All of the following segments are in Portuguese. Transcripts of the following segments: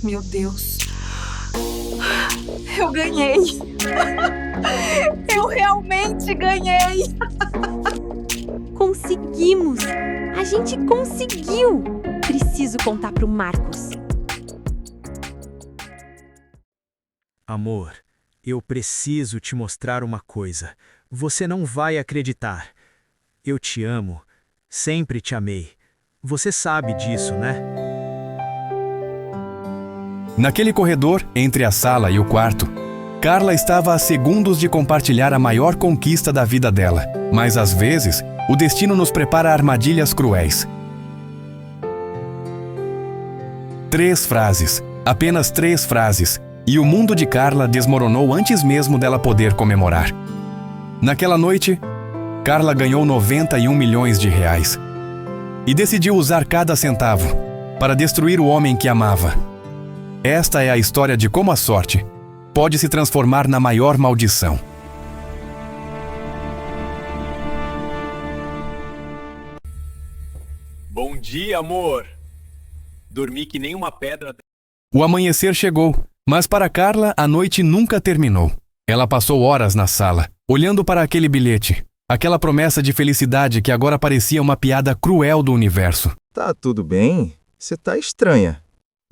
Meu Deus. Eu ganhei. Eu realmente ganhei. Conseguimos! A gente conseguiu! Preciso contar pro Marcos. Amor, eu preciso te mostrar uma coisa. Você não vai acreditar. Eu te amo. Sempre te amei. Você sabe disso, né? Naquele corredor, entre a sala e o quarto, Carla estava a segundos de compartilhar a maior conquista da vida dela. Mas às vezes, o destino nos prepara armadilhas cruéis. 3 frases, apenas 3 frases, e o mundo de Carla desmoronou antes mesmo dela poder comemorar. Naquela noite, Carla ganhou 91 milhões de reais e decidiu usar cada centavo para destruir o homem que amava. Esta é a história de como a sorte pode se transformar na maior maldição. Bom dia, amor! Dormi que nem uma pedra. O amanhecer chegou, mas para Carla a noite nunca terminou. Ela passou horas na sala, olhando para aquele bilhete, aquela promessa de felicidade que agora parecia uma piada cruel do universo. Tá tudo bem? Você tá estranha.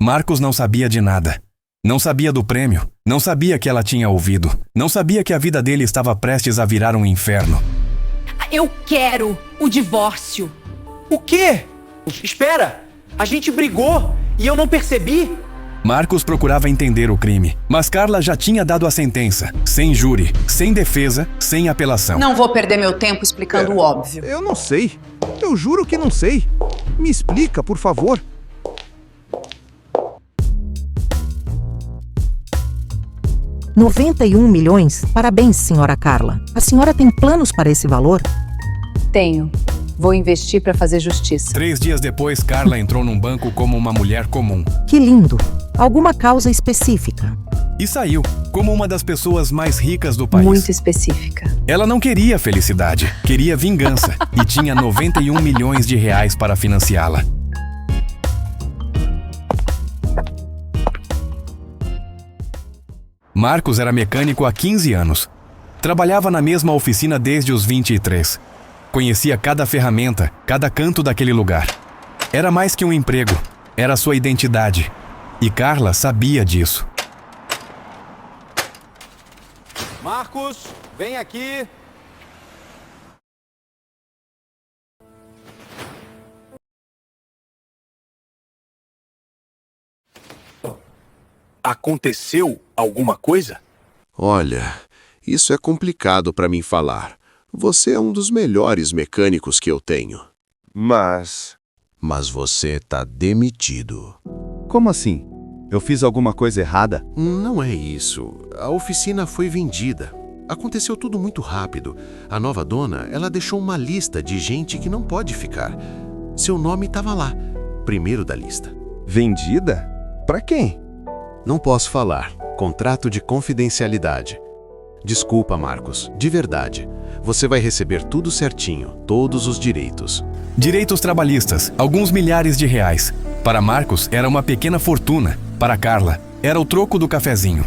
Marcos não sabia de nada. Não sabia do prêmio, não sabia que ela tinha ouvido, não sabia que a vida dele estava prestes a virar um inferno. Eu quero o divórcio. O quê? Espera! A gente brigou e eu não percebi? Marcos procurava entender o crime, mas Carla já tinha dado a sentença, sem júri, sem defesa, sem apelação. Não vou perder meu tempo explicando o óbvio. Eu não sei. Eu juro que não sei. Me explica, por favor. R$ 91 milhões? Parabéns, senhora Carla. A senhora tem planos para esse valor? Tenho. Vou investir para fazer justiça. 3 dias depois, Carla entrou num banco como uma mulher comum. Que lindo! Alguma causa específica? E saiu, como uma das pessoas mais ricas do país. Muito específica. Ela não queria felicidade, queria vingança e tinha 91 milhões de reais para financiá-la. Marcos era mecânico há 15 anos. Trabalhava na mesma oficina desde os 23. Conhecia cada ferramenta, cada canto daquele lugar. Era mais que um emprego, era sua identidade. E Carla sabia disso. Marcos, vem aqui. Aconteceu alguma coisa? Olha, isso é complicado para mim falar. Você é um dos melhores mecânicos que eu tenho. Mas você tá demitido. como assim? Eu fiz alguma coisa errada? Não é isso. A oficina foi vendida. Aconteceu tudo muito rápido. A nova dona, ela deixou uma lista de gente que não pode ficar. Seu nome estava lá, primeiro da lista. Vendida? Pra quem? Não posso falar. Contrato de confidencialidade. Desculpa, Marcos. De verdade. Você vai receber tudo certinho, todos os direitos. Direitos trabalhistas, alguns milhares de reais. Para Marcos, era uma pequena fortuna. Para Carla, era o troco do cafezinho.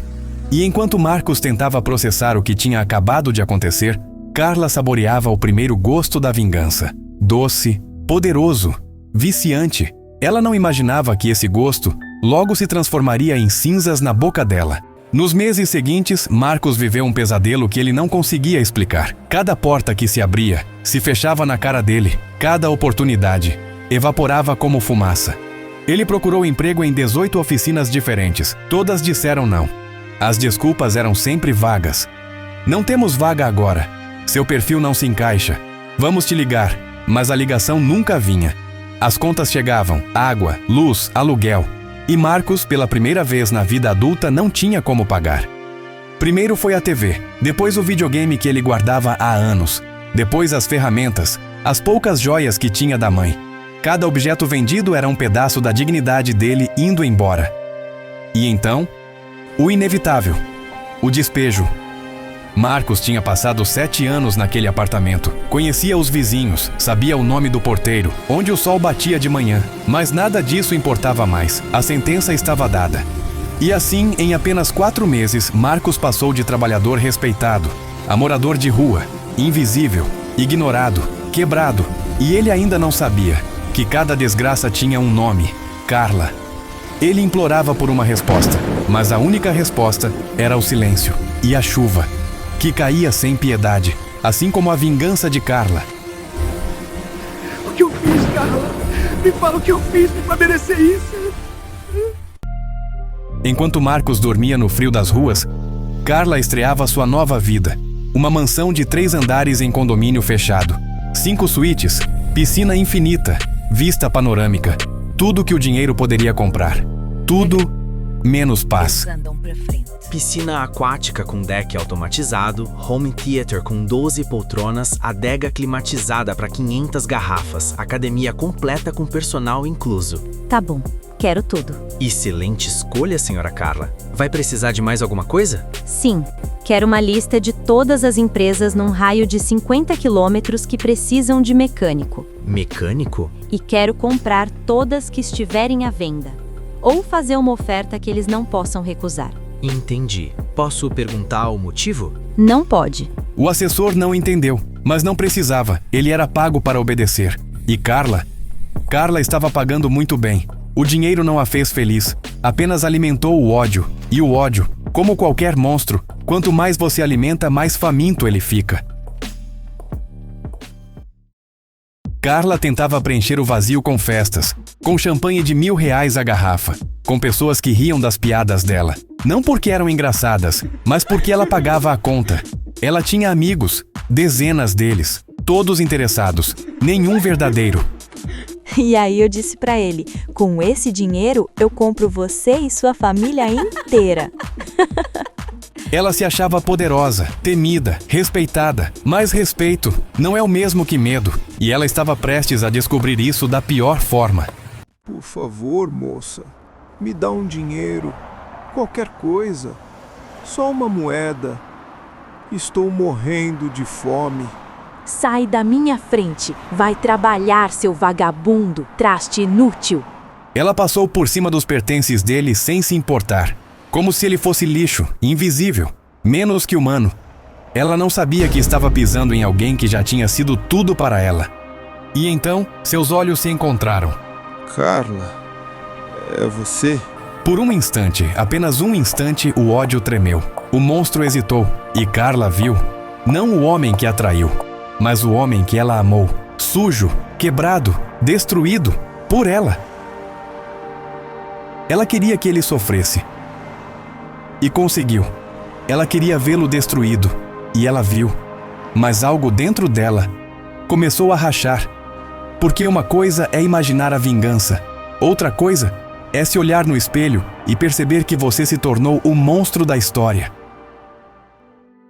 E enquanto Marcos tentava processar o que tinha acabado de acontecer, Carla saboreava o primeiro gosto da vingança. Doce, poderoso, viciante. Ela não imaginava que esse gosto logo se transformaria em cinzas na boca dela. Nos meses seguintes, Marcos viveu um pesadelo que ele não conseguia explicar. Cada porta que se abria, se fechava na cara dele. Cada oportunidade evaporava como fumaça. Ele procurou emprego em 18 oficinas diferentes. Todas disseram não. As desculpas eram sempre vagas. Não temos vaga agora. Seu perfil não se encaixa. Vamos te ligar. Mas a ligação nunca vinha. As contas chegavam, água, luz, aluguel. E Marcos, pela primeira vez na vida adulta, não tinha como pagar. Primeiro foi a TV, depois o videogame que ele guardava há anos, depois as ferramentas, as poucas joias que tinha da mãe. Cada objeto vendido era um pedaço da dignidade dele indo embora. E então, o inevitável, o despejo. Marcos tinha passado 7 anos naquele apartamento. Conhecia os vizinhos, sabia o nome do porteiro, onde o sol batia de manhã. Mas nada disso importava mais. A sentença estava dada. E assim, em apenas 4 meses, Marcos passou de trabalhador respeitado a morador de rua, invisível, ignorado, quebrado. E ele ainda não sabia que cada desgraça tinha um nome: Carla. Ele implorava por uma resposta, mas a única resposta era o silêncio e a chuva, que caía sem piedade, assim como a vingança de Carla. O que eu fiz, Carla? Me fala o que eu fiz pra merecer isso. Enquanto Marcos dormia no frio das ruas, Carla estreava sua nova vida. Uma mansão de 3 andares em condomínio fechado. 5 suítes, piscina infinita, vista panorâmica. Tudo que o dinheiro poderia comprar. Tudo menos paz. Piscina aquática com deck automatizado, home theater com 12 poltronas, adega climatizada para 500 garrafas, academia completa com personal incluso. Tá bom, quero tudo. Excelente escolha, senhora Carla. Vai precisar de mais alguma coisa? Sim, quero uma lista de todas as empresas num raio de 50 quilômetros que precisam de mecânico. Mecânico? E quero comprar todas que estiverem à venda. Ou fazer uma oferta que eles não possam recusar. Entendi. Posso perguntar o motivo? Não pode. O assessor não entendeu, mas não precisava. Ele era pago para obedecer. E Carla estava pagando muito bem. O dinheiro não a fez feliz, apenas alimentou o ódio. E o ódio, como qualquer monstro, quanto mais você alimenta, mais faminto ele fica. Carla tentava preencher o vazio com festas, com champanhe de R$1.000 a garrafa, com pessoas que riam das piadas dela. Não porque eram engraçadas, mas porque ela pagava a conta. Ela tinha amigos, dezenas deles, todos interessados, nenhum verdadeiro. E aí eu disse pra ele, com esse dinheiro eu compro você e sua família inteira. Ela se achava poderosa, temida, respeitada. Mas respeito não é o mesmo que medo. E ela estava prestes a descobrir isso da pior forma. Por favor, moça, me dá um dinheiro. Qualquer coisa. Só uma moeda. Estou morrendo de fome. Sai da minha frente. Vai trabalhar, seu vagabundo, traste inútil. Ela passou por cima dos pertences dele sem se importar. Como se ele fosse lixo, invisível, menos que humano. Ela não sabia que estava pisando em alguém que já tinha sido tudo para ela. E então, seus olhos se encontraram. Carla, é você? Por um instante, apenas um instante, o ódio tremeu. O monstro hesitou, e Carla viu, não o homem que a traiu, mas o homem que ela amou, sujo, quebrado, destruído, por ela. Ela queria que ele sofresse. E conseguiu. Ela queria vê-lo destruído. E ela viu. Mas algo dentro dela começou a rachar. Porque uma coisa é imaginar a vingança. Outra coisa é se olhar no espelho e perceber que você se tornou o monstro da história.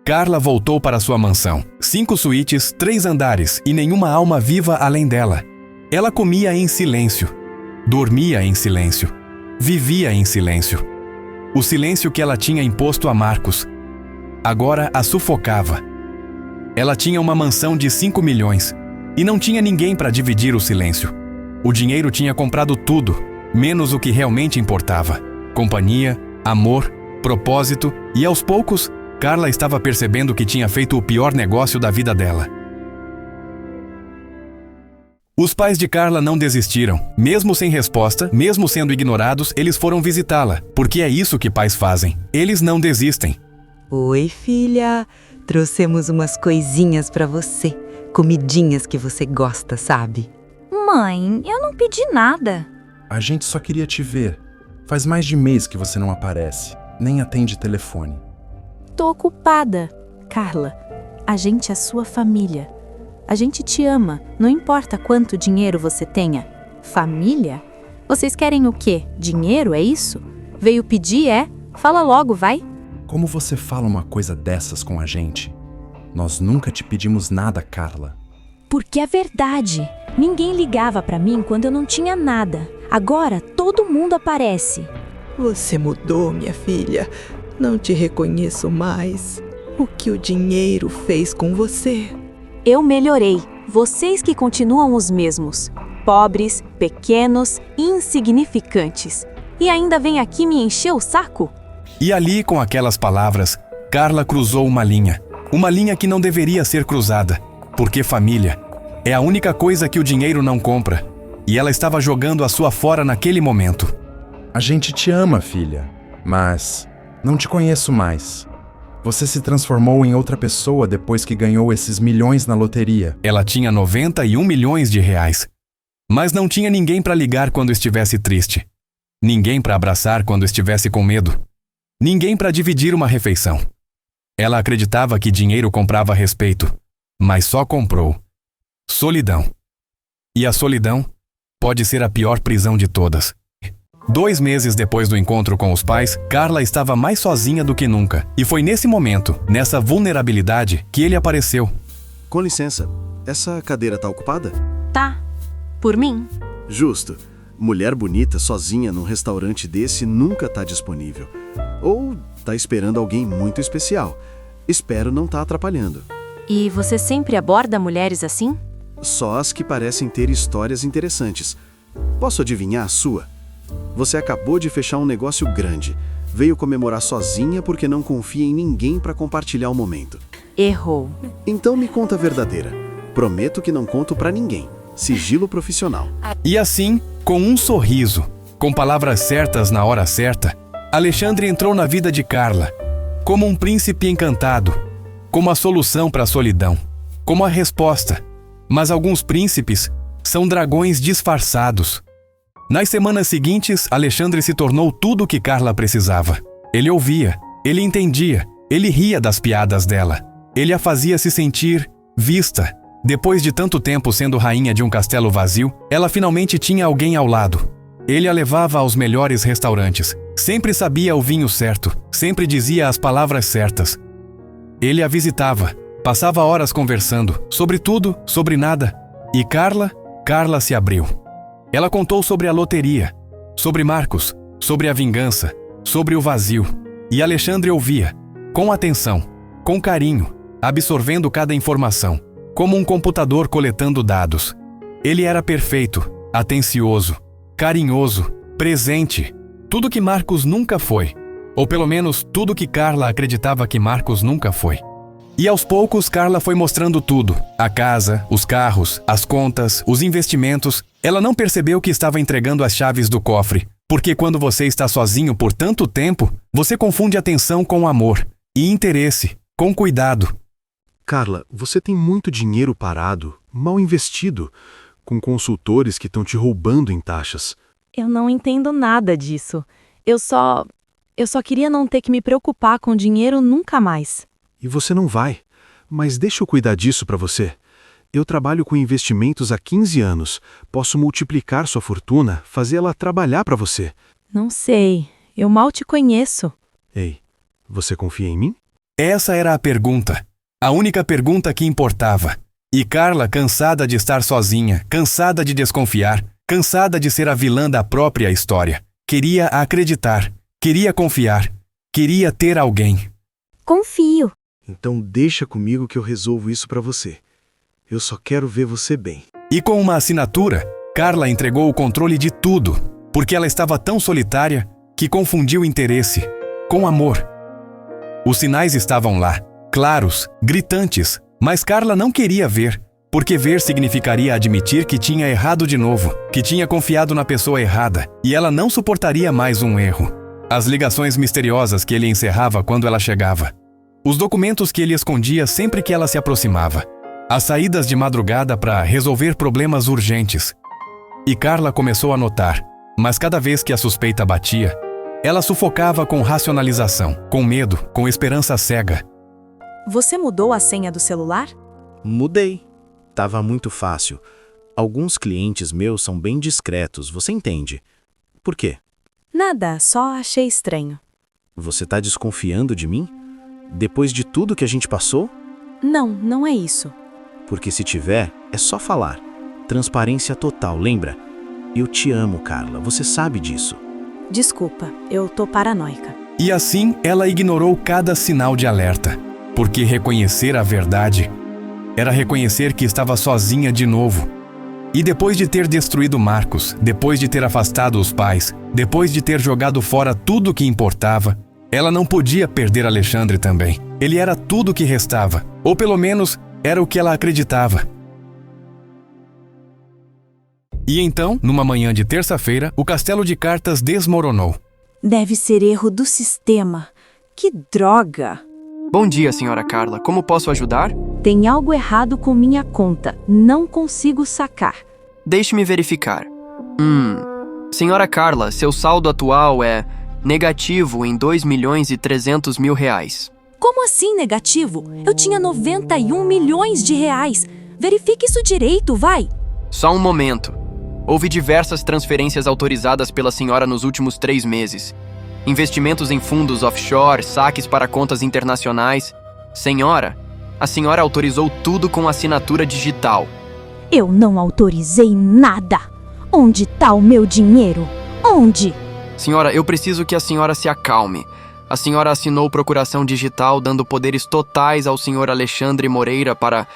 Carla voltou para sua mansão. 5 suítes, 3 andares e nenhuma alma viva além dela. Ela comia em silêncio. Dormia em silêncio. Vivia em silêncio. O silêncio que ela tinha imposto a Marcos agora a sufocava. Ela tinha uma mansão de 5 milhões e não tinha ninguém para dividir o silêncio. O dinheiro tinha comprado tudo, menos o que realmente importava: companhia, amor, propósito, e aos poucos, Carla estava percebendo que tinha feito o pior negócio da vida dela. Os pais de Carla não desistiram. Mesmo sem resposta, mesmo sendo ignorados, eles foram visitá-la, porque é isso que pais fazem. Eles não desistem. Oi, filha. Trouxemos umas coisinhas pra você. Comidinhas que você gosta, sabe? Mãe, eu não pedi nada. A gente só queria te ver. Faz mais de mês que você não aparece. Nem atende telefone. Tô ocupada. Carla, a gente é sua família. A gente te ama, não importa quanto dinheiro você tenha. Família? Vocês querem o quê? Dinheiro, é isso? Veio pedir, é? Fala logo, vai. Como você fala uma coisa dessas com a gente? Nós nunca te pedimos nada, Carla. Porque é verdade. Ninguém ligava pra mim quando eu não tinha nada. Agora todo mundo aparece. Você mudou, minha filha. Não te reconheço mais. O que o dinheiro fez com você? Eu melhorei. Vocês que continuam os mesmos. Pobres, pequenos, insignificantes. E ainda vem aqui me encher o saco? E ali, com aquelas palavras, Carla cruzou uma linha. Uma linha que não deveria ser cruzada. Porque família é a única coisa que o dinheiro não compra. E ela estava jogando a sua fora naquele momento. A gente te ama, filha, mas não te conheço mais. Você se transformou em outra pessoa depois que ganhou esses milhões na loteria. Ela tinha 91 milhões de reais. Mas não tinha ninguém para ligar quando estivesse triste. Ninguém para abraçar quando estivesse com medo. Ninguém para dividir uma refeição. Ela acreditava que dinheiro comprava respeito, mas só comprou solidão. E a solidão pode ser a pior prisão de todas. 2 meses depois do encontro com os pais, Carla estava mais sozinha do que nunca. E foi nesse momento, nessa vulnerabilidade, que ele apareceu. Com licença, essa cadeira tá ocupada? Tá. Por mim? Justo. Mulher bonita sozinha num restaurante desse nunca tá disponível. Ou tá esperando alguém muito especial. Espero não tá atrapalhando. E você sempre aborda mulheres assim? Só as que parecem ter histórias interessantes. Posso adivinhar a sua? Você acabou de fechar um negócio grande. Veio comemorar sozinha porque não confia em ninguém para compartilhar o momento. Errou. Então me conta a verdadeira. Prometo que não conto para ninguém. Sigilo profissional. E assim, com um sorriso, com palavras certas na hora certa, Alexandre entrou na vida de Carla, como um príncipe encantado, como a solução para a solidão, como a resposta. Mas alguns príncipes são dragões disfarçados. Nas semanas seguintes, Alexandre se tornou tudo o que Carla precisava. Ele ouvia, ele entendia, ele ria das piadas dela. Ele a fazia se sentir vista. Depois de tanto tempo sendo rainha de um castelo vazio, ela finalmente tinha alguém ao lado. Ele a levava aos melhores restaurantes. Sempre sabia o vinho certo, sempre dizia as palavras certas. Ele a visitava, passava horas conversando, sobre tudo, sobre nada. E Carla se abriu. Ela contou sobre a loteria, sobre Marcos, sobre a vingança, sobre o vazio. E Alexandre ouvia, com atenção, com carinho, absorvendo cada informação, como um computador coletando dados. Ele era perfeito, atencioso, carinhoso, presente. Tudo que Marcos nunca foi. Ou pelo menos tudo que Carla acreditava que Marcos nunca foi. E aos poucos Carla foi mostrando tudo. A casa, os carros, as contas, os investimentos. Ela não percebeu que estava entregando as chaves do cofre. Porque quando você está sozinho por tanto tempo, você confunde atenção com amor. E interesse, com cuidado. Carla, você tem muito dinheiro parado, mal investido, com consultores que estão te roubando em taxas. Eu não entendo nada disso. Eu só queria não ter que me preocupar com dinheiro nunca mais. E você não vai. Mas deixa eu cuidar disso para você. Eu trabalho com investimentos há 15 anos. Posso multiplicar sua fortuna, fazer ela trabalhar para você. Não sei. Eu mal te conheço. Ei, você confia em mim? Essa era a pergunta. A única pergunta que importava. E Carla, cansada de estar sozinha, cansada de desconfiar, cansada de ser a vilã da própria história, queria acreditar, queria confiar, queria ter alguém. Confio. Então deixa comigo que eu resolvo isso para você. Eu só quero ver você bem. E com uma assinatura, Carla entregou o controle de tudo, porque ela estava tão solitária que confundiu interesse com amor. Os sinais estavam lá, claros, gritantes, mas Carla não queria ver, porque ver significaria admitir que tinha errado de novo, que tinha confiado na pessoa errada, e ela não suportaria mais um erro. As ligações misteriosas que ele encerrava quando ela chegava. Os documentos que ele escondia sempre que ela se aproximava. As saídas de madrugada para resolver problemas urgentes. E Carla começou a notar, mas cada vez que a suspeita batia, ela sufocava com racionalização, com medo, com esperança cega. Você mudou a senha do celular? Mudei. Tava muito fácil. Alguns clientes meus são bem discretos, você entende. Por quê? Nada, só achei estranho. Você tá desconfiando de mim? Depois de tudo que a gente passou? Não é isso. Porque se tiver, é só falar. Transparência total, lembra? Eu te amo, Carla, você sabe disso. Desculpa, eu tô paranoica. E assim, ela ignorou cada sinal de alerta. porque reconhecer a verdade era reconhecer que estava sozinha de novo. E depois de ter destruído Marcos, depois de ter afastado os pais, depois de ter jogado fora tudo o que importava, ela não podia perder Alexandre também. Ele era tudo o que restava, ou pelo menos era o que ela acreditava. E então, numa manhã de terça-feira, o castelo de cartas desmoronou. Deve ser erro do sistema. Que droga! Bom dia, senhora Carla. Como posso ajudar? Tem algo errado com minha conta. Não consigo sacar. Deixe-me verificar. Senhora Carla, seu saldo atual é negativo em 2.300.000 reais. Como assim negativo? Eu tinha 91 milhões de reais. Verifique isso direito, vai! Só um momento. Houve diversas transferências autorizadas pela senhora nos últimos 3 meses. Investimentos em fundos offshore, saques para contas internacionais. Senhora, a senhora autorizou tudo com assinatura digital. Eu não autorizei nada. Onde está o meu dinheiro? Onde? Senhora, eu preciso que a senhora se acalme. A senhora assinou procuração digital dando poderes totais ao senhor Alexandre Moreira para...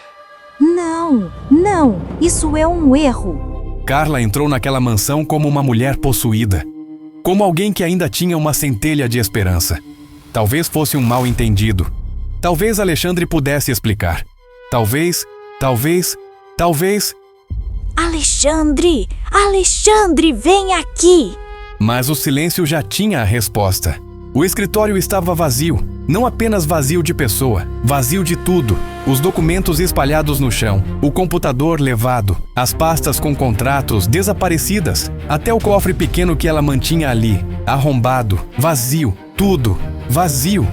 Não, isso é um erro. Carla entrou naquela mansão como uma mulher possuída. Como alguém que ainda tinha uma centelha de esperança. Talvez fosse um mal-entendido. Talvez Alexandre pudesse explicar. Talvez... Alexandre, vem aqui! Mas o silêncio já tinha a resposta. O escritório estava vazio. Não apenas vazio de pessoa, vazio de tudo. Os documentos espalhados no chão, o computador levado, as pastas com contratos desaparecidas, até o cofre pequeno que ela mantinha ali, arrombado, vazio, tudo, vazio.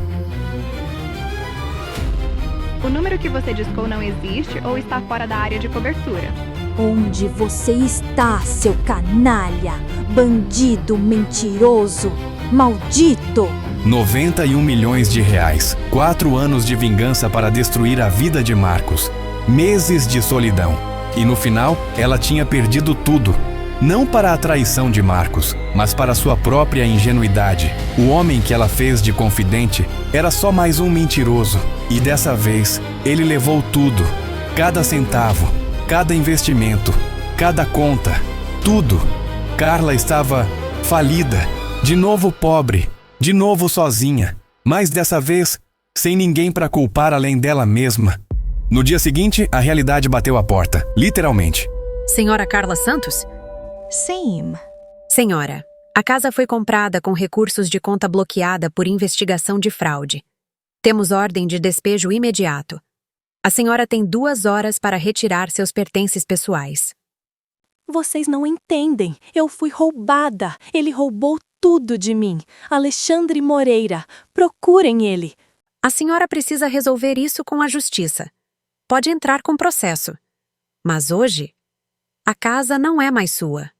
O número que você discou não existe ou está fora da área de cobertura. Onde você está, seu canalha? Bandido mentiroso! Maldito! 91 milhões de reais. 4 anos de vingança para destruir a vida de Marcos. Meses de solidão. E no final, ela tinha perdido tudo. Não para a traição de Marcos, mas para sua própria ingenuidade. O homem que ela fez de confidente era só mais um mentiroso. E dessa vez, ele levou tudo. Cada centavo, cada investimento, cada conta, tudo. Carla estava falida, de novo pobre, de novo sozinha, mas dessa vez, sem ninguém para culpar além dela mesma. No dia seguinte, a realidade bateu à porta, literalmente. Senhora Carla Santos? Sim. Senhora, a casa foi comprada com recursos de conta bloqueada por investigação de fraude. Temos ordem de despejo imediato. A senhora tem 2 horas para retirar seus pertences pessoais. Vocês não entendem. Eu fui roubada. Ele roubou tudo de mim. Alexandre Moreira. Procurem ele. A senhora precisa resolver isso com a justiça. Pode entrar com processo. Mas hoje, a casa não é mais sua.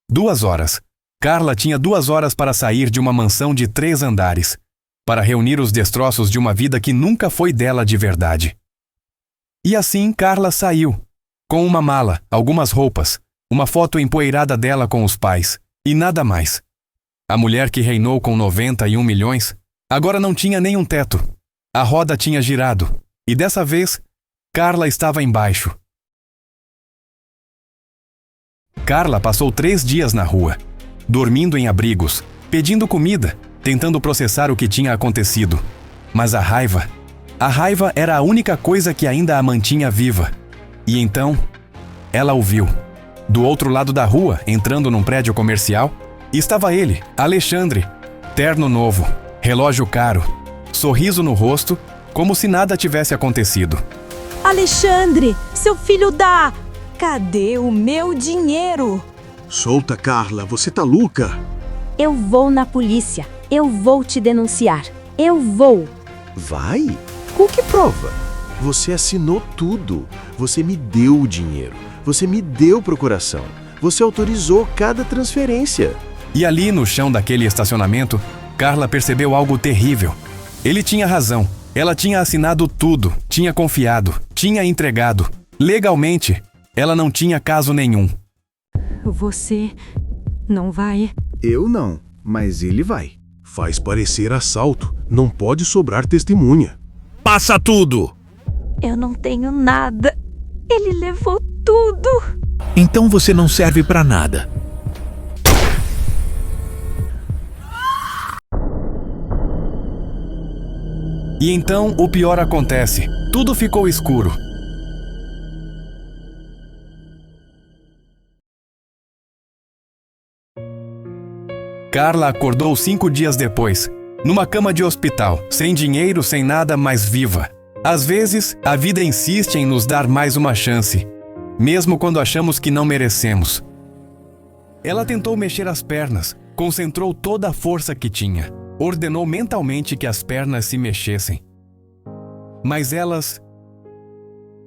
2 horas. Carla tinha 2 horas para sair de uma mansão de 3 andares, para reunir os destroços de uma vida que nunca foi dela de verdade. E assim Carla saiu, com uma mala, algumas roupas, uma foto empoeirada dela com os pais, e nada mais. A mulher que reinou com 91 milhões, agora não tinha nenhum teto. A roda tinha girado, e dessa vez, Carla estava embaixo. Carla passou 3 dias na rua, dormindo em abrigos, pedindo comida, tentando processar o que tinha acontecido. Mas a raiva era a única coisa que ainda a mantinha viva. E então, ela o viu. Do outro lado da rua, entrando num prédio comercial, estava ele, Alexandre, terno novo, relógio caro, sorriso no rosto, como se nada tivesse acontecido. Alexandre, seu filho da... Cadê o meu dinheiro? Solta, Carla, você tá louca? Eu vou na polícia. Eu vou te denunciar. Eu vou. Vai? Com que prova? Você assinou tudo. Você me deu o dinheiro. Você me deu procuração. Você autorizou cada transferência. E ali no chão daquele estacionamento, Carla percebeu algo terrível. Ele tinha razão. Ela tinha assinado tudo, tinha confiado, tinha entregado. Legalmente, ela não tinha caso nenhum. Você não vai? Eu não, mas ele vai. Faz parecer assalto. Não pode sobrar testemunha. passa tudo! Eu não tenho nada. Ele levou tudo. Então você não serve pra nada. E então o pior acontece. Tudo ficou escuro. Carla acordou 5 dias depois, numa cama de hospital, sem dinheiro, sem nada, mas viva. Às vezes, a vida insiste em nos dar mais uma chance, mesmo quando achamos que não merecemos. Ela tentou mexer as pernas, concentrou toda a força que tinha, ordenou mentalmente que as pernas se mexessem. Mas elas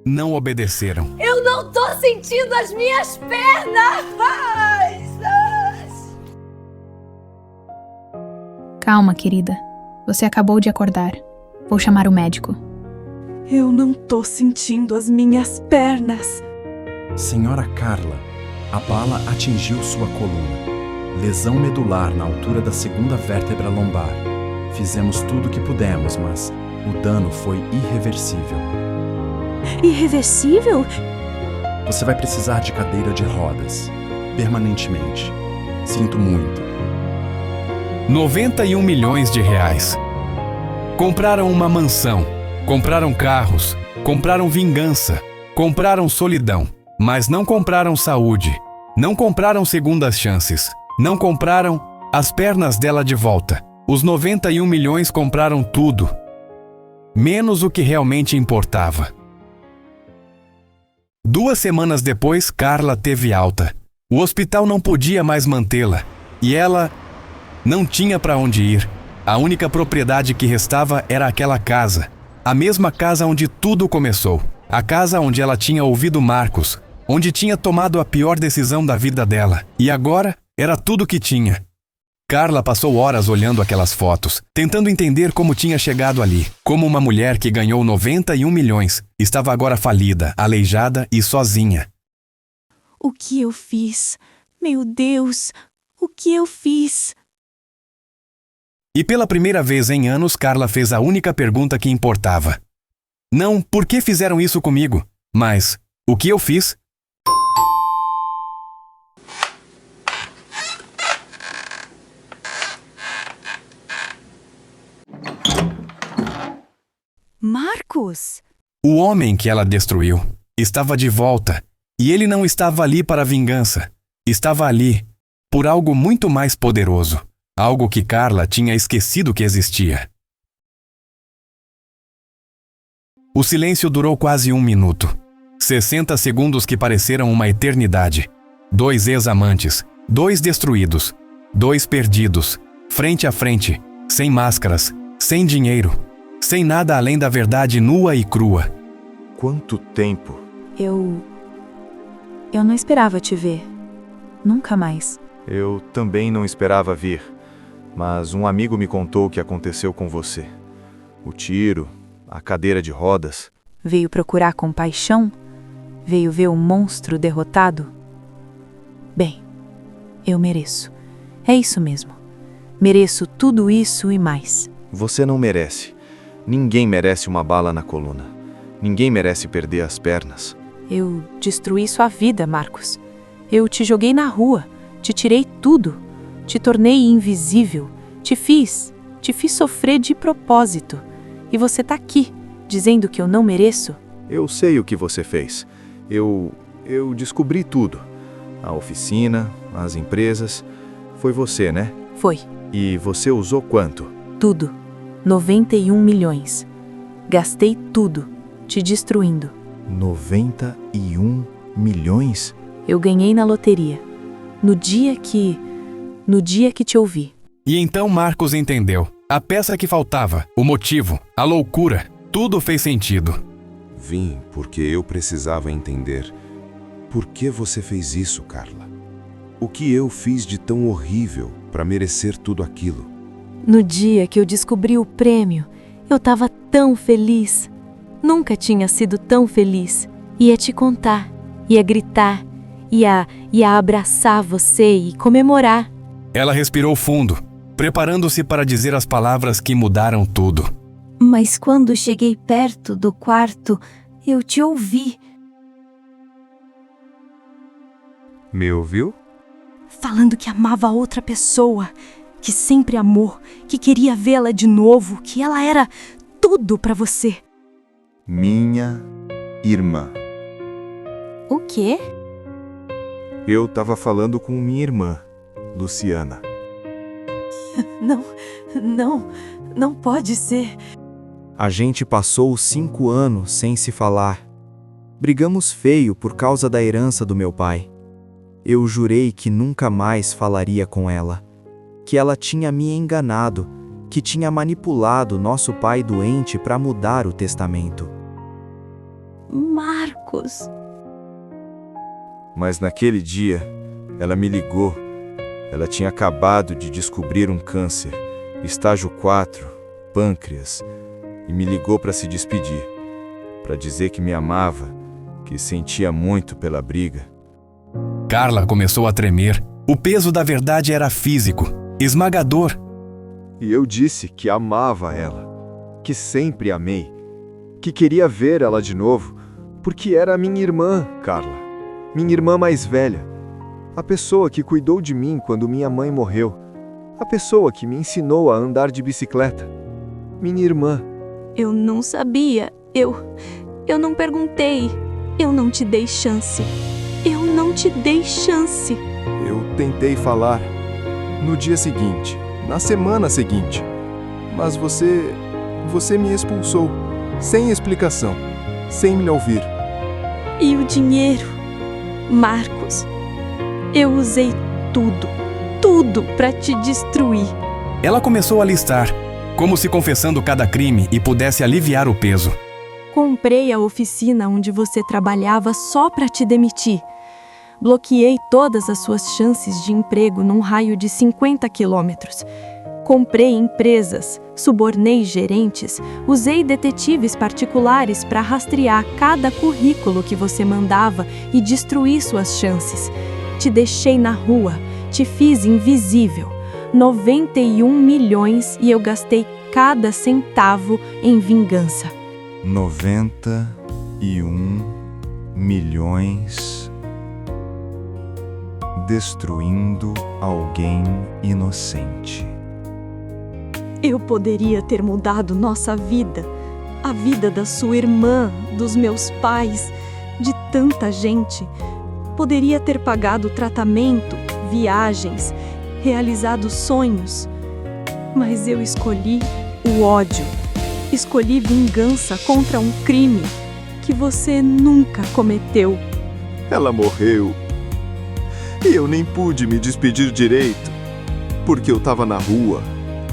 não obedeceram. Eu não tô sentindo as minhas pernas! Calma, querida. Você acabou de acordar. Vou chamar o médico. Eu não tô sentindo as minhas pernas. Senhora Carla, a bala atingiu sua coluna. Lesão medular na altura da 2ª vértebra lombar. Fizemos tudo o que pudemos, mas o dano foi irreversível. Irreversível? Você vai precisar de cadeira de rodas, permanentemente. Sinto muito. 91 milhões de reais. Compraram uma mansão, compraram carros, compraram vingança, compraram solidão, mas não compraram saúde, não compraram segundas chances, não compraram as pernas dela de volta. Os 91 milhões compraram tudo, menos o que realmente importava. 2 semanas depois, Carla teve alta. O hospital não podia mais mantê-la, e ela não tinha para onde ir. A única propriedade que restava era aquela casa. A mesma casa onde tudo começou. A casa onde ela tinha ouvido Marcos, onde tinha tomado a pior decisão da vida dela. E agora, era tudo que tinha. Carla passou horas olhando aquelas fotos, tentando entender como tinha chegado ali. Como uma mulher que ganhou 91 milhões, estava agora falida, aleijada e sozinha. O que eu fiz? Meu Deus, o que eu fiz? E pela primeira vez em anos, Carla fez a única pergunta que importava. Não, por que fizeram isso comigo? Mas, o que eu fiz? Marcos! O homem que ela destruiu estava de volta. E ele não estava ali para a vingança. Estava ali por algo muito mais poderoso. Algo que Carla tinha esquecido que existia. O silêncio durou quase 1 minuto. 60 segundos que pareceram uma eternidade. 2 ex-amantes, 2 destruídos, 2 perdidos, frente a frente, sem máscaras, sem dinheiro, sem nada além da verdade nua e crua. Quanto tempo? Eu não esperava te ver. Nunca mais. Eu também não esperava vir. Mas um amigo me contou o que aconteceu com você. O tiro, a cadeira de rodas. Veio procurar compaixão? Veio ver o monstro derrotado? Bem, eu mereço. É isso mesmo. Mereço tudo isso e mais. Você não merece. Ninguém merece uma bala na coluna. Ninguém merece perder as pernas. Eu destruí sua vida, Marcos. Eu te joguei na rua, te tirei tudo. Te tornei invisível, te fiz sofrer de propósito. E você tá aqui, dizendo que eu não mereço? Eu sei o que você fez. Eu descobri tudo. A oficina, as empresas. Foi você, né? Foi. E você usou quanto? Tudo. 91 milhões. Gastei tudo, te destruindo. 91 milhões? Eu ganhei na loteria. No dia que te ouvi. E então Marcos entendeu. A peça que faltava, o motivo, a loucura, tudo fez sentido. Vim porque eu precisava entender. Por que você fez isso, Carla? O que eu fiz de tão horrível para merecer tudo aquilo? No dia que eu descobri o prêmio, eu tava tão feliz. Nunca tinha sido tão feliz. Ia te contar, ia gritar, ia abraçar você e comemorar. Ela respirou fundo, preparando-se para dizer as palavras que mudaram tudo. Mas quando cheguei perto do quarto, eu te ouvi. Me ouviu? Falando que amava outra pessoa, que sempre amou, que queria vê-la de novo, que ela era tudo pra você. Minha irmã. O quê? Eu tava falando com minha irmã, Luciana. Não pode ser. A gente passou 5 anos sem se falar. Brigamos feio por causa da herança do meu pai. Eu jurei que nunca mais falaria com ela, que ela tinha me enganado, que tinha manipulado nosso pai doente para mudar o testamento. Marcos. Mas naquele dia, ela me ligou. Ela tinha acabado de descobrir um câncer, estágio 4, pâncreas, e me ligou para se despedir, para dizer que me amava, que sentia muito pela briga. Carla começou a tremer. O peso da verdade era físico, esmagador. E eu disse que amava ela, que sempre amei, que queria ver ela de novo, porque era minha irmã, Carla, minha irmã mais velha, a pessoa que cuidou de mim quando minha mãe morreu, a pessoa que me ensinou a andar de bicicleta, minha irmã. Eu não sabia, eu não perguntei, eu não te dei chance. Eu não te dei chance. Eu tentei falar no dia seguinte, na semana seguinte, mas você me expulsou, sem explicação, sem me ouvir. E o dinheiro? Marcos, eu usei tudo pra te destruir. Ela começou a listar, como se confessando cada crime e pudesse aliviar o peso. Comprei a oficina onde você trabalhava só pra te demitir. Bloqueei todas as suas chances de emprego num raio de 50 quilômetros. Comprei empresas, subornei gerentes, usei detetives particulares para rastrear cada currículo que você mandava e destruir suas chances. Te deixei na rua, te fiz invisível. 91 milhões e eu gastei cada centavo em vingança. 91 milhões destruindo alguém inocente. Eu poderia ter mudado nossa vida, a vida da sua irmã, dos meus pais, de tanta gente. Poderia ter pagado tratamento, viagens, realizado sonhos. Mas eu escolhi o ódio. Escolhi vingança contra um crime que você nunca cometeu. Ela morreu. E eu nem pude me despedir direito, porque eu tava na rua,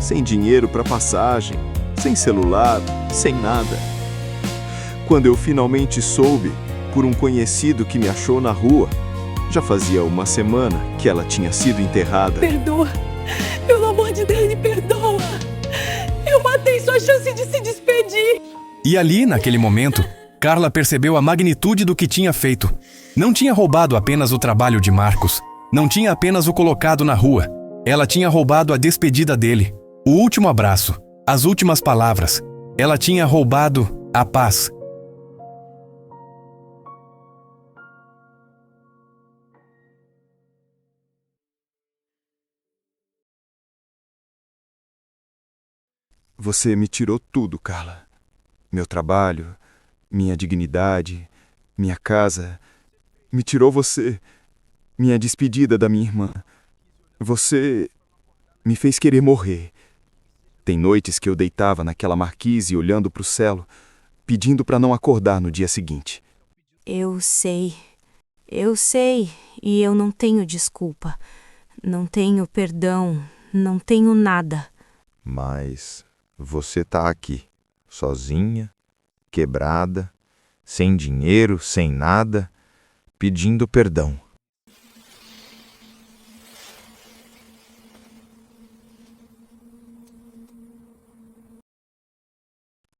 sem dinheiro para passagem, sem celular, sem nada. Quando eu finalmente soube, por um conhecido que me achou na rua, já fazia uma semana que ela tinha sido enterrada. Perdoa. Pelo amor de Deus, me perdoa. Eu matei sua chance de se despedir. E ali, naquele momento, Carla percebeu a magnitude do que tinha feito. Não tinha roubado apenas o trabalho de Marcos. Não tinha apenas o colocado na rua. Ela tinha roubado a despedida dele. O último abraço. As últimas palavras. Ela tinha roubado a paz. Você me tirou tudo, Carla. Meu trabalho, minha dignidade, minha casa. Me tirou você, minha despedida da minha irmã. Você me fez querer morrer. Tem noites que eu deitava naquela marquise olhando para o céu, pedindo para não acordar no dia seguinte. Eu sei, e eu não tenho desculpa. Não tenho perdão, não tenho nada. Mas você tá aqui, sozinha, quebrada, sem dinheiro, sem nada, pedindo perdão.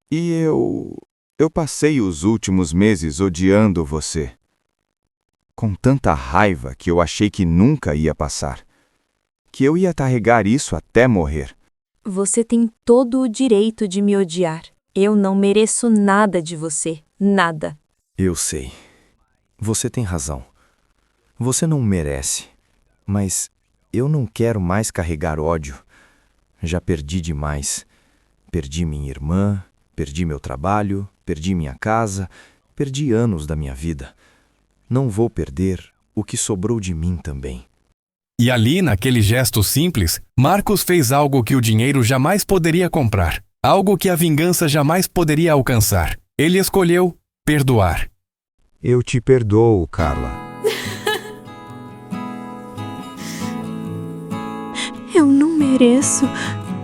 E eu passei os últimos meses odiando você. Com tanta raiva que eu achei que nunca ia passar. Que eu ia carregar isso até morrer. Você tem todo o direito de me odiar. Eu não mereço nada de você, nada. Eu sei. Você tem razão. Você não merece. Mas eu não quero mais carregar ódio. Já perdi demais. Perdi minha irmã, perdi meu trabalho, perdi minha casa, perdi anos da minha vida. Não vou perder o que sobrou de mim também. E ali, naquele gesto simples, Marcos fez algo que o dinheiro jamais poderia comprar. Algo que a vingança jamais poderia alcançar. Ele escolheu perdoar. Eu te perdoo, Carla. Eu não mereço.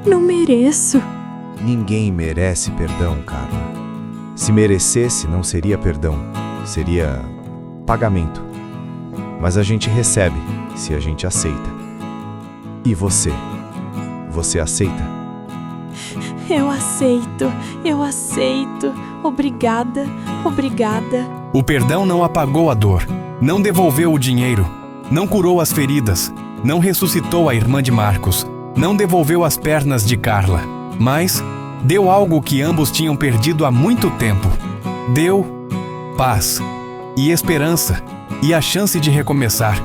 Não mereço. Ninguém merece perdão, Carla. Se merecesse, não seria perdão. Seria pagamento. Mas a gente recebe, se a gente aceita. E você? Você aceita? Eu aceito. Eu aceito. Obrigada. Obrigada. O perdão não apagou a dor, não devolveu o dinheiro, não curou as feridas, não ressuscitou a irmã de Marcos, não devolveu as pernas de Carla, mas deu algo que ambos tinham perdido há muito tempo. Deu paz e esperança e a chance de recomeçar,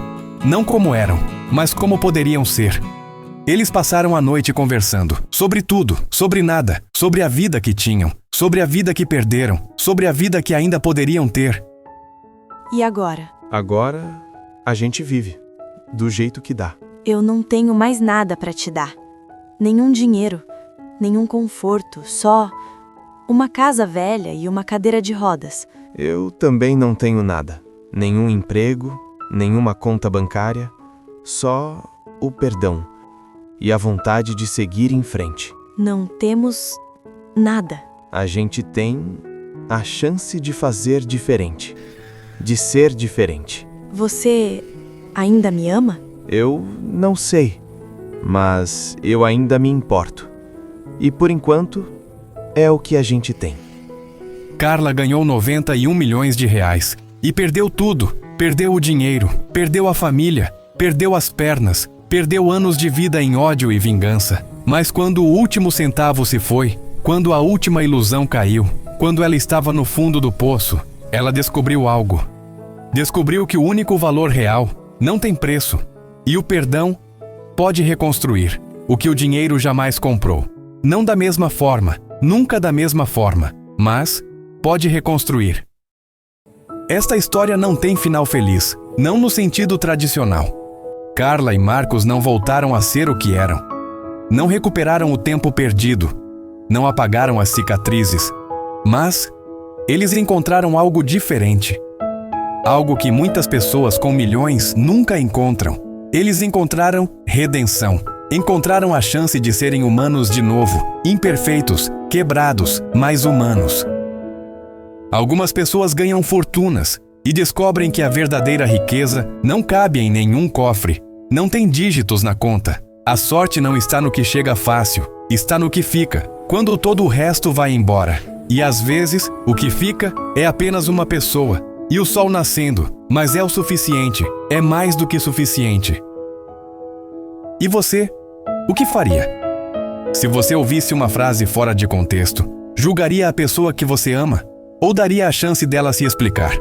não como eram, mas como poderiam ser. Eles passaram a noite conversando sobre tudo, sobre nada, sobre a vida que tinham, sobre a vida que perderam, sobre a vida que ainda poderiam ter. E agora? Agora, a gente vive, do jeito que dá. Eu não tenho mais nada para te dar. Nenhum dinheiro, nenhum conforto, só uma casa velha e uma cadeira de rodas. Eu também não tenho nada. Nenhum emprego, nenhuma conta bancária, só o perdão e a vontade de seguir em frente. Não temos nada. A gente tem a chance de fazer diferente, de ser diferente. Você ainda me ama? Eu não sei, mas eu ainda me importo. E por enquanto, é o que a gente tem. Carla ganhou 91 milhões de reais e perdeu tudo. Perdeu o dinheiro, perdeu a família, perdeu as pernas, perdeu anos de vida em ódio e vingança. Mas quando o último centavo se foi, quando a última ilusão caiu, quando ela estava no fundo do poço, ela descobriu algo. Descobriu que o único valor real não tem preço. E o perdão pode reconstruir o que o dinheiro jamais comprou. Não da mesma forma, nunca da mesma forma, mas pode reconstruir. Esta história não tem final feliz, não no sentido tradicional. Carla e Marcos não voltaram a ser o que eram. Não recuperaram o tempo perdido, não apagaram as cicatrizes, mas eles encontraram algo diferente. Algo que muitas pessoas com milhões nunca encontram. Eles encontraram redenção. Encontraram a chance de serem humanos de novo, imperfeitos, quebrados, mas humanos. Algumas pessoas ganham fortunas e descobrem que a verdadeira riqueza não cabe em nenhum cofre, não tem dígitos na conta. A sorte não está no que chega fácil, está no que fica, quando todo o resto vai embora. E às vezes, o que fica é apenas uma pessoa e o sol nascendo, mas é o suficiente, é mais do que suficiente. E você? O que faria? Se você ouvisse uma frase fora de contexto, julgaria a pessoa que você ama? Ou daria a chance dela se explicar?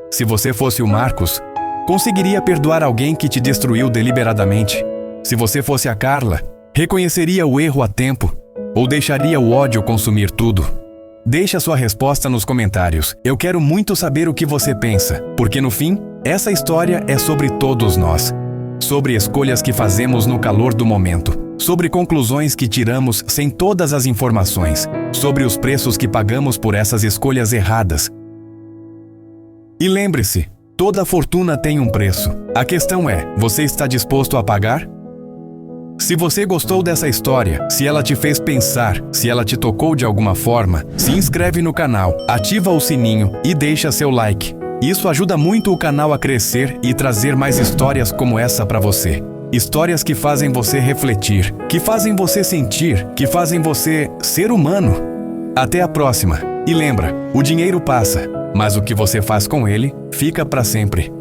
Se você fosse o Marcos, conseguiria perdoar alguém que te destruiu deliberadamente? Se você fosse a Carla, reconheceria o erro a tempo? Ou deixaria o ódio consumir tudo? Deixe a sua resposta nos comentários. Eu quero muito saber o que você pensa, porque no fim, essa história é sobre todos nós. Sobre escolhas que fazemos no calor do momento. Sobre conclusões que tiramos sem todas as informações. Sobre os preços que pagamos por essas escolhas erradas. E lembre-se, toda fortuna tem um preço. A questão é, você está disposto a pagar? Se você gostou dessa história, se ela te fez pensar, se ela te tocou de alguma forma, se inscreve no canal, ativa o sininho e deixa seu like. Isso ajuda muito o canal a crescer e trazer mais histórias como essa para você. Histórias que fazem você refletir, que fazem você sentir, que fazem você ser humano. Até a próxima. E lembra, o dinheiro passa, mas o que você faz com ele fica para sempre.